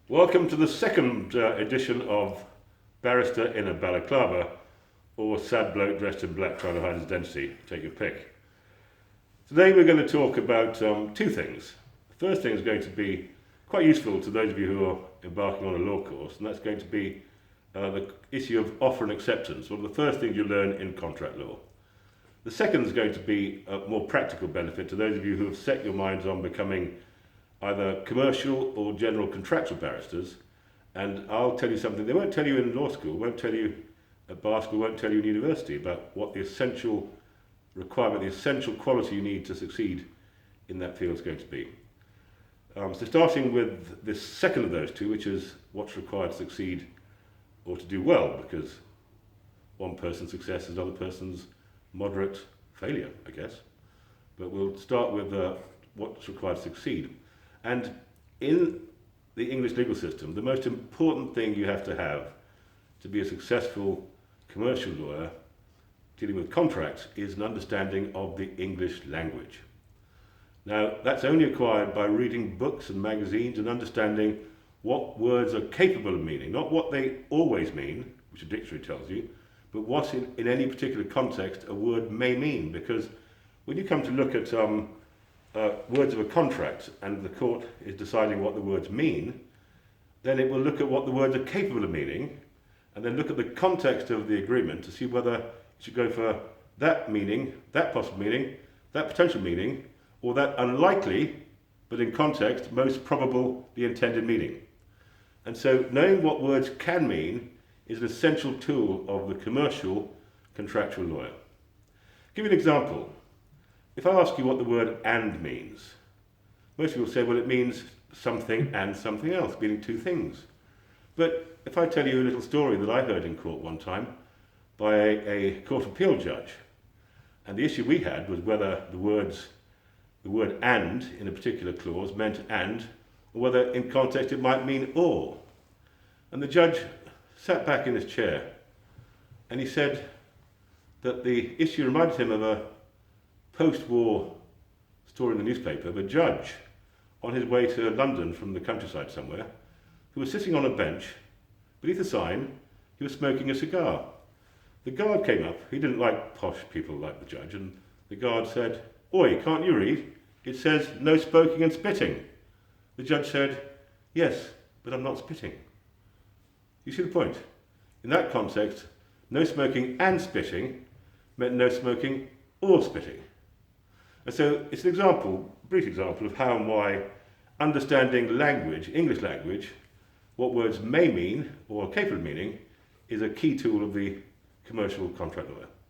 Welcome to the second edition of Barrister In A Balaclava, or Sad Bloke Dressed in Black Trying to Hide His Identity. Take your pick. Today we're going to talk about two things. The first thing is going to be quite useful to those of you who are embarking on a law course, and that's going to be the issue of offer and acceptance, one of the first things you learn in contract law. The second is going to be a more practical benefit to those of you who have set your minds on becoming either commercial or general contractual barristers. And I'll tell you something they won't tell you in law school, won't tell you at bar school, won't tell you in university about what the essential requirement, the essential quality you need to succeed in that field is going to be. So starting with this second of those two, which is what's required to succeed or to do well, because one person's success is another person's moderate failure, I guess. But we'll start with what's required to succeed. And in the English legal system, the most important thing you have to be a successful commercial lawyer dealing with contracts is an understanding of the English language. Now, that's only acquired by reading books and magazines and understanding what words are capable of meaning, not what they always mean, which a dictionary tells you, but what in any particular context a word may mean. Because when you come to look at words of a contract and the court is deciding what the words mean, then it will look at what the words are capable of meaning and then look at the context of the agreement to see whether it should go for that meaning, that possible meaning, that potential meaning, or that unlikely, but in context, most probable the intended meaning. And so knowing what words can mean is an essential tool of the commercial contractual lawyer. I'll give you an example. If I ask you what the word "and" means, most people say, well, it means something and something else, meaning two things. But if I tell you a little story that I heard in court one time by a Court of Appeal judge, and the issue we had was whether the word "and" in a particular clause meant "and," or whether in context it might mean "or." And the judge sat back in his chair and he said that the issue reminded him of a post-war story in the newspaper of a judge on his way to London from the countryside somewhere who was sitting on a bench beneath a sign. He was smoking a cigar. The guard came up. He didn't like posh people like the judge, and the guard said, "Oi, can't you read? It says no smoking and spitting." The judge said, "Yes, but I'm not spitting." You see the point? In that context, no smoking and spitting meant no smoking or spitting. And so it's an example, a brief example, of how and why understanding language, English language, what words may mean or are capable of meaning, is a key tool of the commercial contract lawyer.